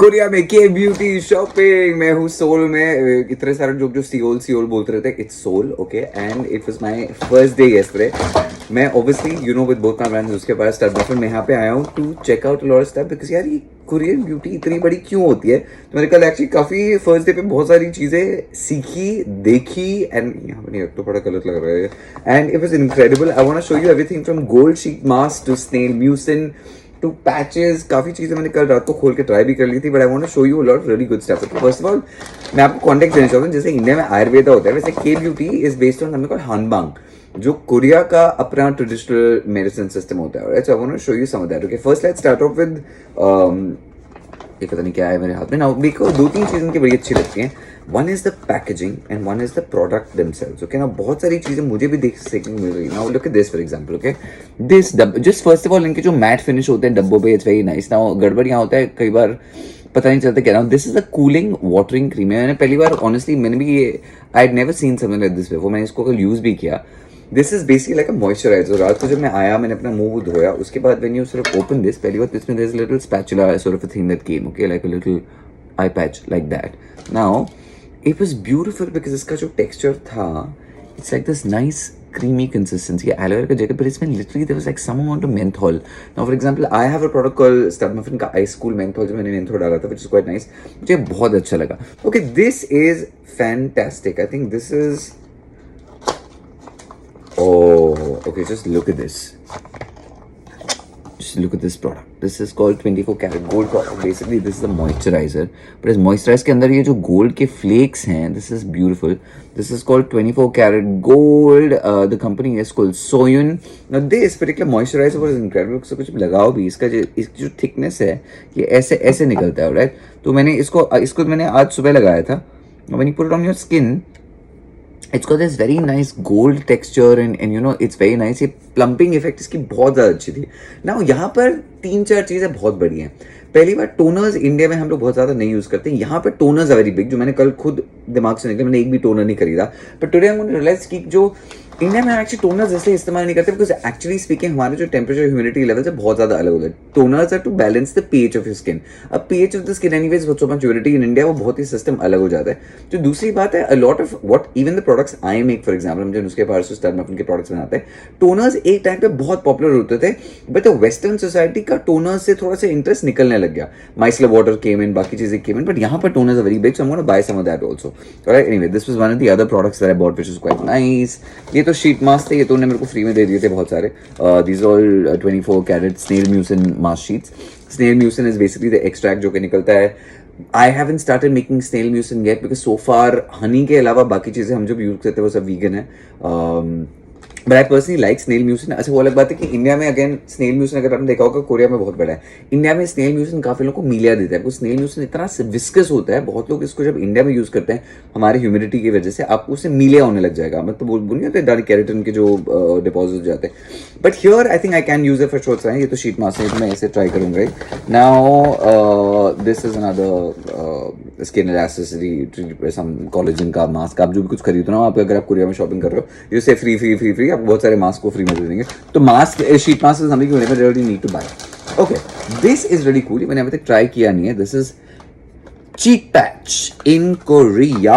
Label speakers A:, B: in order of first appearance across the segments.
A: Korea में के beauty shopping मैं हूँ सोल में इतने सारे लोग जो सियोल सियोल बोलते रहते हैं it's Seoul okay and it was my first day yesterday मैं obviously you know with both my brands उसके पास स्टार बफर मैं यहाँ पे आया हूँ to check out lot stuff because यार ये कोरियन ब्यूटी इतनी बड़ी क्यों होती है तो मैंने कल एक्चुअली काफी फर्स्ट डे पे बहुत सारी चीजें सीखी देखी एंड यहाँ पे नहीं तो बड़ा गलत लग रहा है and it was incredible I want to show you everything from gold sheet mask to snail mucin to patches काफी चीजें मैंने कल रात को खोल के ट्राई भी कर ली थी but I want to show you a lot really good stuff first of all मैं आपको कॉन्टेक्ट देना चाहता हूँ जैसे इंडिया में आयुर्वेदा होता है वैसे के beauty is based on something called hanbang जो कोरिया का अपना ट्रेडिशनल मेडिसिन सिस्टम होता है right so I want to show you some of that okay first let's start off with ये पता नहीं क्या है मेरे हाथ में ना देखो दो तीन चीजें उनकी बड़ी अच्छी लगती हैं one is the packaging and one is the product themselves okay ना बहुत सारी चीजें मुझे भी देख सीखने को मिल रही है now look at this for example okay this just first of all इनके जो मैट फिनिश होते हैं डब्बों पे इट्स वेरी नाइस नाउ गड़बड़ यहाँ होता है कई बार पता नहीं चलता क्या ना this is a cooling watering cream है मैंने पहली बार ऑनेस्टली मैंने भी ये आई had never seen something like this before मैंने इसको कल यूज भी किया this is basically like a moisturiser रात को जब मैं आया मैंने अपना मुंह धोया उसके बाद when you sort of open this पहली बार इसमें there is a little spatula sort of a thing that came okay like a little eye patch like that now it was beautiful because इसका जो टेक्सचर था it's like this nice creamy consistency aloe vera का जगह पर इसमें literally there was like some amount of menthol now for example I have a product called Stud Muffin का ice cool menthol जो मैंने menthol डाला था which is quite nice मुझे बहुत अच्छा लगा okay this is fantastic I think this is oh okay just look at this just look at this product this is called 24 karat gold product basically this is a moisturizer but इस moisturizer के अंदर ये जो gold के flakes हैं this is beautiful this is called 24 karat gold the company is called Soyun now this particular moisturizer was incredible because कुछ लगाओ भी इसका जो thickness है ये ऐसे ऐसे निकलता है right तो मैंने इसको मैंने आज सुबह लगाया था when you put it on your skin it's got this very nice gold texture and you know it's very nice ये प्लम्पिंग इफेक्ट इसकी बहुत ज़्यादा अच्छी थी ना यहाँ पर तीन चार चीज़ें बहुत बड़ी हैं पहली बार टोनर्स इंडिया में हम लोग बहुत ज़्यादा नहीं यूज़ करते यहाँ पर टोनर्स आर वेरी बिग जो मैंने कल खुद दिमाग से निकले मैंने एक भी टोनर नहीं खरीदा but today I am realize कि जो इंडिया में एक्चुअली टोनर्स इसलिए इस्तेमाल नहीं करते बिकॉज एक्चुअली स्पीकिंग हमारे जो टेम्परेचर ह्यूमिडिटी लेवल है बहुत ज़्यादा अलग होता है toners are to balance the pH of your skin अब pH of the skin anyways so much humidity in India वो बहुत ही सिस्टम अलग हो जाता है जो दूसरी बात है अ lot of what even the products I make for example हम जो उसके पास स्टार में अपने प्रोडक्ट्स बनाते हैं टोनर्स एक टाइम पे बहुत पॉपुलर होते थे बट वेस्टर्न सोसाइटी का टोनर्स से थोड़ा सा इंटरेस्ट निकलने लग गया माइसलर वाटर केम इन बाकी चीजें केम इन बट यहाँ पर toners are very big so I am gonna buy some of that also right anyway this was one of the other products that I bought which is quite nice ये तो sheet mask थे ये तो उन्होंने मेरे को free में दे दिए थे बहुत सारे these all 24 carat snail mucin mask sheets snail mucin is basically the extract जो कि निकलता है I haven't started making snail mucin yet because so far honey के अलावा बाकी चीज़ें हम जो यूज़ करते हैं वो सब vegan है but I personally like snail mucin अच्छा वो अलग बात है कि इंडिया में अगेन स्नेल म्यूसिन अगर आपने देखा होगा कोरिया में बहुत बड़ा है इंडिया में स्नेल म्यूसिन काफी लोगों को मीलिया देता है स्नेल म्यूसिन इतना विस्कस होता है बहुत लोग इसको जब इंडिया में यूज करते हैं हमारे ह्यूमिडिटी की वजह से आपको उससे मीलिया होने लग जाएगा मतलब बोल नहीं होते केराटिन के जो डिपॉजिट हो जाते हैं but here I think I can use it for shorts ये तो शीट मास्क है मैं इसे ट्राई करूंगा now this is another skin elasticity some collagen का मास्क आप जो भी कुछ खरीदो ना आप अगर आप कोरिया में शॉपिंग कर रहे हो जैसे फ्री आपको बहुत सारे मास्क को फ्री में दे देंगे तो mask sheet mask is something you never really need to buy okay this is really cool मैंने अभी तक ट्राई किया नहीं है this is cheek patch in Korea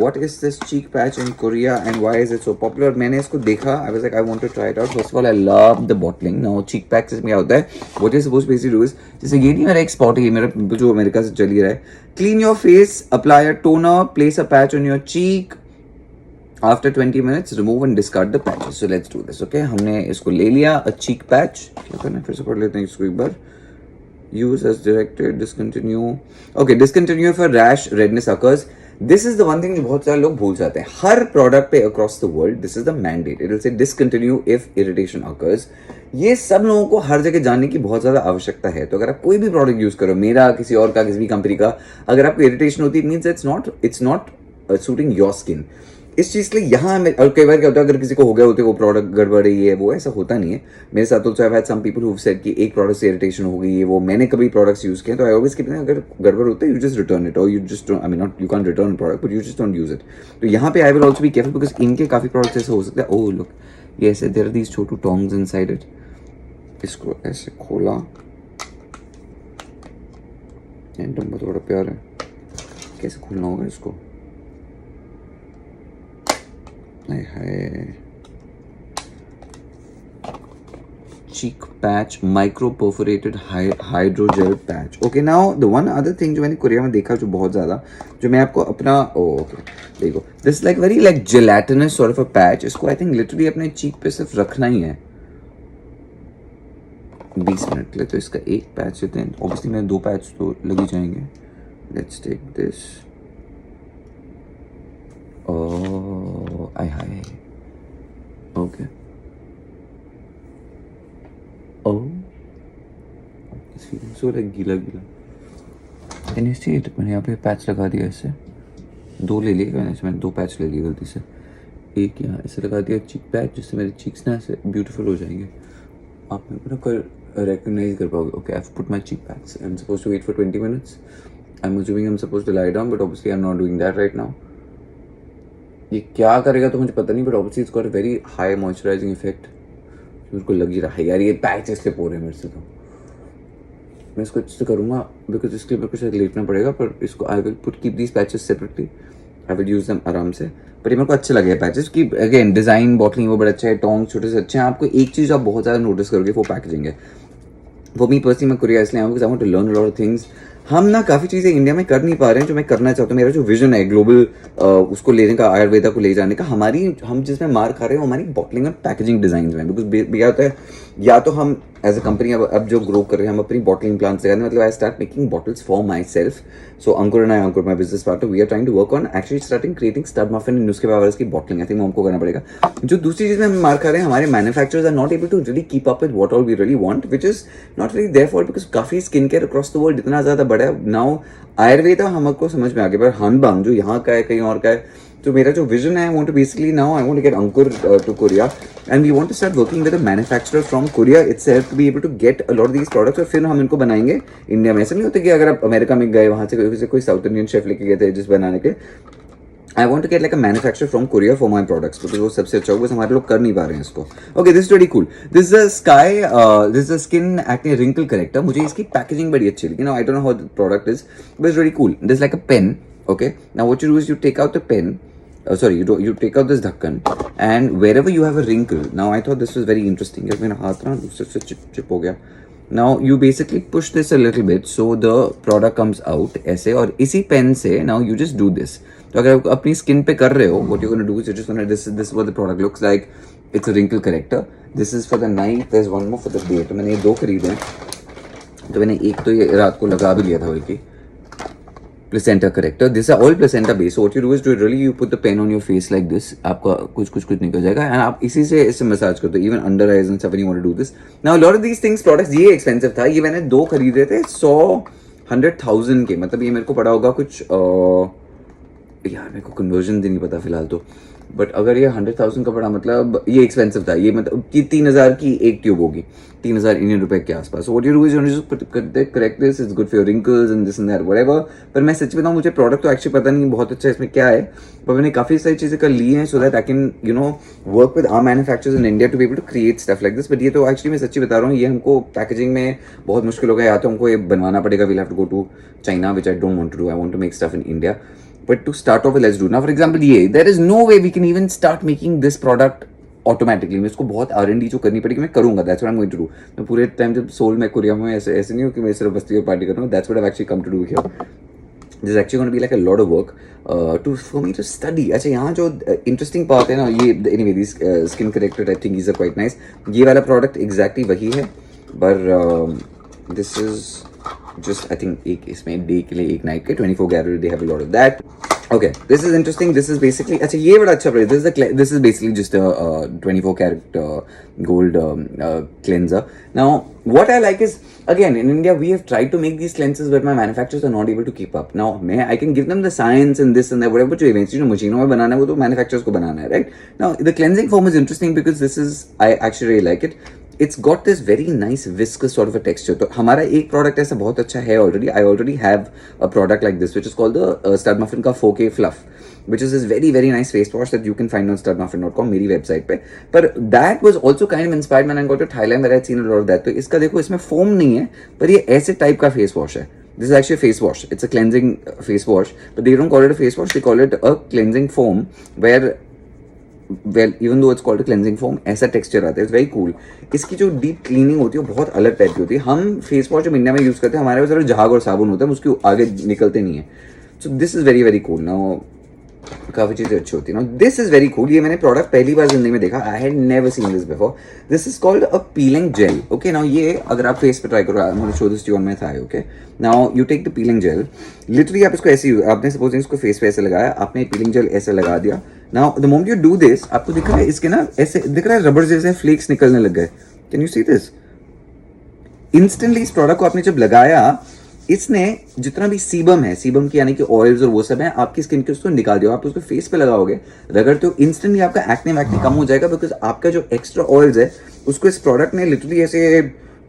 A: what is this cheek patch in Korea and why is it so popular मैंने इसको देखा I was like I want to try it out first of all I love the bottling now cheek patch इसमें क्या होता है what is supposed to basically do is जैसे ये नहीं मेरा एक spot है ये मेरा पिंपल जो अमेरिका से चल ही रहा है clean your face apply a toner place a patch on your cheek After 20 minutes, remove and discard the patches. So let's do this, okay? हमने इसको ले लिया a cheek patch. क्या करना है फिर से पढ़ लेते हैं इसको एक बार. Use as directed, discontinue. Okay, discontinue for rash, redness occurs. This is the one thing जो बहुत सारे लोग भूल जाते हैं. हर product पे across the world, this is the mandate. It will say discontinue if irritation occurs. ये सब लोगों को हर जगह जानने की बहुत ज़्यादा आवश्यकता है. तो अगर आप कोई भी प्रोडक्ट यूज करो, मेरा किसी और का किसी भी कंपनी का, अगर आपको इरिटेशन होती है, it means it's not suiting your skin. इस चीज़ के लिए यहाँ और कई बार क्या होता है अगर किसी को हो गया होते वो प्रोडक्ट गड़बड़ है ये वो ऐसा होता नहीं है मेरे साथ also I had some people who said कि एक प्रोडक्ट से इरिटेशन हो गई है वो मैंने कभी प्रोडक्ट्स यूज किए तो आई ऑलवेज कीप अगर गड़बड़ होता है यू जस्ट रिटर्न इट और you just I mean not you can return product but you just don't use it तो यहाँ पे I will also be careful because इनके काफ़ी प्रोडक्ट्स ऐसे हो सकते हैं ओह लुक ये ऐसे देयर आर दीज छोटू टोंग्स इनसाइड इट इसको ऐसे खोला डम्बो तो बड़ा प्यार है, कैसे खोलना होगा इसको? हाय हाय, cheek patch, micro perforated hydrogel patch. Okay, now the one other thing जो मैंने कोरिया में देखा जो बहुत ज़्यादा, जो मैं आपको अपना ओके देखो, this like very like gelatinous sort of a patch. इसको I think literally अपने cheek पे सिर्फ रखना ही है 20 मिनट के लिए। तो इसका एक पैच लेते हैं, ऑब्वियसली मेरे 2 पैच तो लग ही जाएंगे। Let's take this. ओह आई हाय, ओके ओह सो लाइक गीला गीला। Can you see it? मैंने यहाँ पे पैच लगा दिया, इससे 2 ले लिए मैंने 2 पैच ले लिए गलती से। एक यहाँ ऐसे लगा दिया चीक पैच, जिससे मेरे चीक्स ना ऐसे ब्यूटीफुल हो जाएंगे, आप मेरे को ना कर recognize कर पाओगे। Okay, I've put my cheek pads. I'm supposed to wait for 20 minutes. I'm assuming I'm supposed to lie down, but obviously I'm not doing that right now. ये क्या करेगा तो मुझे पता नहीं, but obviously it's got a very high moisturizing effect. मेरे को लग ही रहा है यार ये पैच इसलिए हो रहे हैं मेरे से। तो मैं इसको अच्छे से करूँगा, बिकॉज इसके लिए मेरे को शायद लेटना पड़ेगा, पर इसको I will put keep these patches separately, I will use them आराम से। पर ये मेरे को अच्छे लगे पैचेस की, अगेन डिजाइन बॉटलिंग वो बड़ा अच्छा है, टोंग छोटे से अच्छे हैं। आपको एक चीज़ आप बहुत ज़्यादा नोटिस करोगे वो पैकेजिंग है। वो मी पर्सनली मैं कोरिया इसलिए आऊँ because I want to learn lot of things. हम ना काफ़ी चीज़ें इंडिया में कर नहीं पा रहे हैं जो मैं करना चाहता हूँ। मेरा जो विजन है ग्लोबल उसको लेने का, आयुर्वेदा को ले जाने का, हम जिसमें मार खा रहे हैं हमारी बॉटलिंग और पैकेजिंग डिजाइन में। बिकॉज क्या होता है, या तो हम एज अ कंपनी अब जो ग्रो कर रहे हैं हम अपनी बॉटलिंग प्लांट्स लगाने, मतलब I start making bottles for myself. So Ankur and Ankur my business partner, we are trying to work on actually starting creating stud muffin and newspapers की बॉटलिंग। आई थिंक हमको करना पड़ेगा। जो दूसरी चीज़ में हम मार खा रहे हैं, हमारे manufacturers are not able to really keep up with what all we really want, which is not really there for, because काफ़ी skin care across the world इतना ज़्यादा बड़ा है नाउ। आयुर्वेदा हमको समझ में आ गया, पर हानबांग जो यहाँ का है कहीं और का है। तो मेरा जो विजन है, I want to basically now I want to get Ankur to Korea and we want to start working with a manufacturer from Korea itself to be able to get a lot of these products, और फिर हम इनको बनाएंगे India में। ऐसा नहीं होता कि अगर आप अमेरिका में गए, वहाँ से कोई साउथ इंडियन शेफ लेके गए थे जिस बनाने के। I want to get like a manufacture from Korea for my products, because वो सबसे अच्छा होगा, हमारे लोग कर नहीं पा रहे हैं इसको। Okay, this is very cool. This is sky, this is skin acne wrinkle corrector. मुझे इसकी पैकेजिंग बड़ी अच्छी लगी। I don't know how the product is, but it's very cool. This like a pen. Okay, now what you do is you take out the pen, you take out this dhakkan, and wherever you have a wrinkle, now I thought this was very interesting, यार मेरा हाथ ना दूसरे से chip हो गया। Now you basically push this a little bit so the product comes out ऐसे, और इसी पेन से now you just do this। तो अगर आप अपनी स्किन पे कर रहे हो, what you're gonna do is you're just gonna this is what the product looks like। It's a wrinkle corrector। This is for the night, there's one more for the day। तो मैंने ये 2 खरीदे हैं, तो मैंने एक तो ये रात को लगा भी लिया था बल्कि। Placenta corrector, these are all placenta based, so what you do is really you put the pen on your face like this, आपका कुछ निकल जाएगा, and आप इसी से इससे मसाज करते हो, even under eyes and stuff when you want to do this। Now a lot of these things products ये expensive था, ये मैंने 2 खरीदे थे 100,000 के, मतलब ये मेरे को पड़ा होगा कुछ यार मेरे को कन्वर्जन नहीं पता फिलहाल तो, बट अगर ये 100,000 का पड़ा मतलब ये एक्सपेंसिव था, ये मतलब कि 3,000 की एक ट्यूब होगी, 3,000 इंडियन रुपए के आसपास। So what you do is you correct this, it's good for your wrinkles and this and that whatever. पर मैं सच बताऊं, मुझे प्रोडक्ट तो एक्चुअली पता नहीं बहुत अच्छा इसमें क्या है, पर मैंने काफ़ी सारी चीज़ें कर ली हैं so that I can work with our manufacturers in India to be able to create stuff like this. But ये तो एक्चुअली मैं सच्ची बता रहा हूँ, ये हमको पैकेजिंग में बहुत मुश्किल होगा, या तो हमको ये बनवाना पड़ेगा, we'll have to go to China, which I don't want to do, I want to make stuff in India. But to start off with, let's do now. For example, ये there is no way we can even start making this product automatically। मैं इसको बहुत R&D जो करनी पड़ेगी, मैं करूँगा। That's what I'm going to do। मैं पूरे टाइम जब सोल में कोरिया में ऐसे नहीं हो कि मैं सिर्फ बस्ती में पार्टी कर रहा हूँ। That's what I've actually come to do here। This is actually going to be like a lot of work for me to study। अच्छा, यहाँ जो interesting part है ना, ये anyway these skin corrector I think these are quite nice। ये वाला product exactly वही है, but this is just I think एक इसमें डे के लिए एक नाइट के 24 carat, they have a lot of that। Okay, this is interesting। This is basically अच्छा ये बड़ा अच्छा product. This is basically just a 24 carat gold cleanser। Now what I like is, again in India we have tried to make these cleansers but my manufacturers are not able to keep up। Now I can give them the science and this and that whatever, जो eventually जो मशीनों में बनाना है वो तो manufacturers को बनाना है, right? Now the cleansing foam is interesting because this is I actually really like it। It's got this very nice viscous sort of a texture। तो हमारा एक प्रोडक्ट ऐसा बहुत अच्छा है already. I already have a product like this which is called the Stud Muffin का 4K Fluff, which is this very very nice face wash that you can find on studmuffin.com, मेरी website पे। पर that was also kind of inspired when I got to Thailand where I had seen a lot of that। तो इसका देखो, इसमें foam नहीं है पर ये ऐसे टाइप का फेस वॉश है, This is actually a face wash. It's a cleansing face wash, but they don't call it a face wash. They call it a cleansing foam, where well, even though it's called a cleansing foam, ऐसा texture आता है. It's very cool. इसकी जो deep cleaning होती है वो बहुत अलग टाइप की होती है. हम फेस वॉश जो इंडिया में यूज करते हैं, हमारे पास सिर्फ झाग और साबुन होता है, उसके आगे निकलते नहीं है. So this is very very cool. Now काफ़ी चीज़ें अच्छी होती है ना. This is very cool. ये मैंने प्रोडक्ट पहली बार जिंदगी में देखा. I had never seen this before. This is called a peeling gel. Okay, now ये अगर आप फेस पे ट्राई करो, I am going to show this to you on my thigh. Okay, now you take the peeling gel. Literally आप इसको ऐसे ही, आपने suppose इसको फेस पे ऐसे लगाया, आपने पीलिंग जेल ऐसे लगा दिया. Now the moment you do this, आपको दिख रहा है इसके ना ऐसे दिख रहा है रबर जैसे फ्लेक्स निकलने लग गए. Can you see this? Instantly इस प्रोडक्ट को आपने जब लगाया, इसने जितना भी सीबम है, सीबम की यानी कि ऑयल्स और वो सब है, आपकी स्किन के उसको निकाल दिया. आप उसको फेस पे लगाओगे, रगड़ते हो, इंस्टेंटली आपका एक्ने वैक्ने कम हो जाएगा, बिकॉज आपका जो एक्स्ट्रा ऑयल्स है उसको इस प्रोडक्ट ने लिटरली ऐसे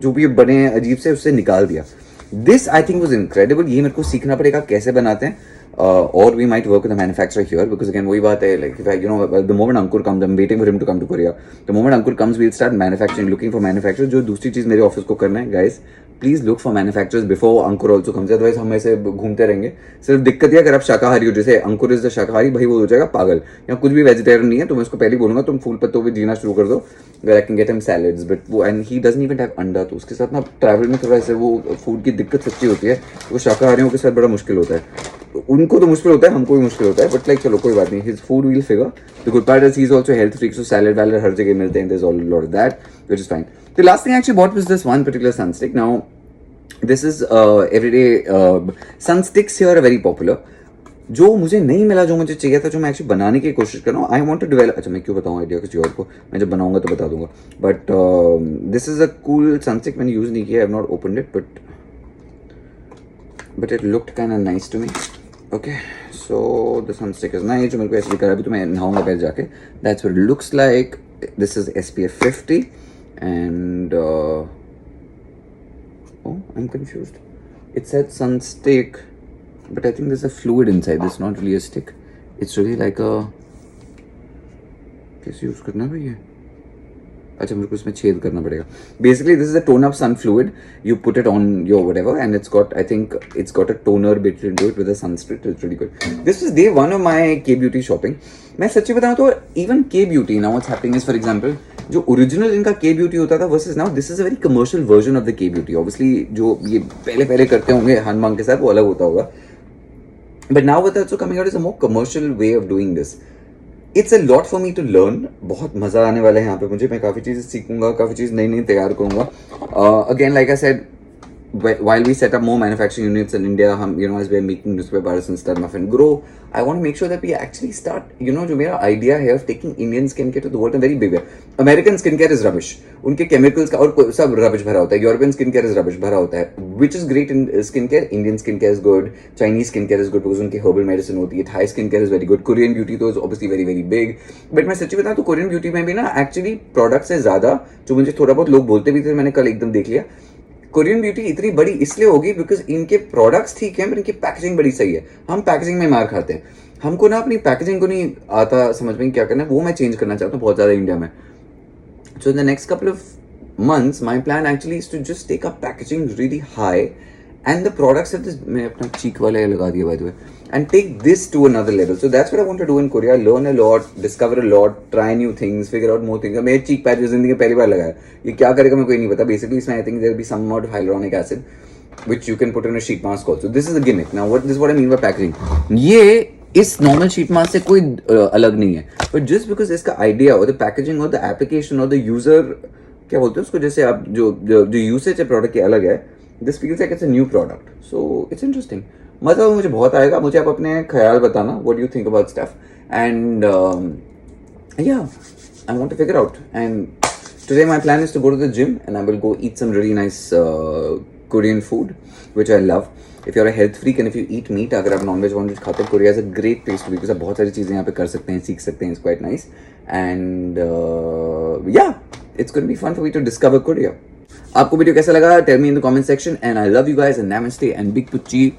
A: जो भी बने हैं अजीब से उससे निकाल दिया. This I think was incredible. ये मेरे को सीखना पड़ेगा कैसे बनाते हैं. और we might work with the manufacturer here, because again वही बात है, like you know the moment Ankur comes, I am waiting for him to come to Korea. The moment Ankur comes we will start manufacturing, looking for manufacturer. जो दूसरी चीज मेरे office को करना है guys, please look for manufacturers before Ankur also comes, otherwise हम ऐसे घूमते रहेंगे. सिर्फ दिक्कत ये अगर आप शाकाहारी हो, जैसे अंकुर इज द शाकाहारी, भाई वो हो जाएगा पागल. या कुछ भी वेजिटेरियन नहीं है तो मैं उसको पहले बोलूंगा तुम फूल पत्तों पे जीना शुरू कर दो, where I can get him salads. But वो and he doesn't even have अंडा, तो उसके साथ ना ट्रैवल में थोड़ा ऐसे वो फूड की दिक्कत सच्ची होती है. वो शाकाहारियों के साथ बड़ा मुश्किल होता है. उनको तो मुश्किल होता है, हमको भी मुश्किल होता है, बट लाइक चलो कोई बात नहीं. His food will figure. The good part is he is also health freak, so salad वैलेड हर जगह मिलते हैं. There is all lot of that which is fine. The last thing I actually bought was this one particular sunstick. Now this is everyday sunsticks here are very popular. जो मुझे नहीं मिला, जो मुझे चाहिए था, जो मैं एक्चुअली बनाने की कोशिश कर रहा हूँ, आई वांट टू डेवलप. अच्छा, मैं क्यों बताऊँ आइडिया किसी और को, मैं जब बनाऊंगा तो बता दूंगा. But this is a cool sunstick. मैंने यूज नहीं किया, I have not opened it, but it looked kind of nice to me. Okay, so the sunstick is nice. जो मेरे को ऐसे दिख रहा है, अभी तो मैं नहाऊंगा पहले जाके. That's what it looks like. This is SPF 50 and oh, I'm confused. It said sunstick, but I think there's a fluid inside. It's not really a stick. It's really like a. कैसे use करना है भाई ये? अच्छा, मेरे को इसमें छेद करना पड़ेगा. Basically, this is a tone up sun fluid. You put it on your whatever, and it's got, I think, it's got a toner bit into it with a sunscreen. It's really good. This was day one of my K beauty shopping. मैं सच्ची बताऊँ तो even K beauty now what's happening is, for example, जो original इनका K beauty होता था versus now this is a very commercial version of the K beauty. Obviously, जो ये पहले करते होंगे हनुमान के साथ, वो अलग होता होगा. But now what's also coming out is a more commercial way of doing this. It's a lot for me to learn. बहुत मज़ा आने वाला है यहाँ पे मुझे. मैं काफ़ी चीज़ें सीखूंगा, काफ़ी चीज़ नई नई तैयार करूँगा. Again like I said, while we set up more manufacturing units in India, as we're making newspapers and stuff, muffin grow, I want to make sure that we actually start, जो मेरा idea है of taking Indian skincare to the world in a very big way. American skincare is rubbish. उनके chemicals का और सब rubbish भरा होता है. European skincare is rubbish भरा होता है. Which is great in skincare. Indian skincare is good. Chinese skincare is good because उनकी herbal medicine होती है. Thai skincare is very good. Korean beauty तो is obviously very very big. But मैं सच्ची बताऊँ तो Korean beauty में भी ना actually product से ज़्यादा, जो मुझे थोड़ा बहुत लोग बोलते भी थे, मैंने कल एकदम देख लिया, कोरियन ब्यूटी इतनी बड़ी इसलिए होगी बिकॉज इनके प्रोडक्ट्स ठीक है, पर इनकी पैकेजिंग बड़ी सही है. हम पैकेजिंग में मार खाते हैं. हमको ना अपनी पैकेजिंग को नहीं आता समझ में क्या करना है. वो मैं चेंज करना चाहता हूँ बहुत ज़्यादा इंडिया में. So the next couple of months my plan actually is to just take up packaging really high and the products that मैं अपना cheek वाला लगा दिया by the way, and take this to another level. So that's what I want to do in Korea. Learn a lot, discover a lot, try new things, figure out more things. मैं cheek patch जिंदगी में पहली बार लगाया. ये क्या करेगा मेरे को नहीं पता. Basically इसमें I think there will be some amount of hyaluronic acid which you can put in a sheet mask also. This is a gimmick. Now this is what I mean by packaging. ये इस normal sheet mask से कोई अलग नहीं है, but just because इसका idea और the packaging और द एप्लीकेशन और द यूजर क्या बोलते हैं उसको, जैसे आप जो यूसेज है प्रोडक्ट की अलग है. This feels like it's a new product. So it's interesting. मजा मुझे बहुत आएगा. मुझे आप अपने ख्याल बताना, what do you think about stuff, and या I want to figure out. And today my plan is to go to the gym and I will go eat some really nice Korean food which I love. If you're a health freak and if you eat meat, अगर आप nonveg वॉनवेज खाते हो, Korea is a great place to be because आप बहुत सारी चीज़ें यहाँ पे कर सकते हैं, सीख सकते हैं. It's quite nice and yeah it's going to be fun for me to discover Korea. आपको वीडियो कैसा लगा? Tell me in the comment section and I love you guys and नमस्ते एंड बिग पुच्ची.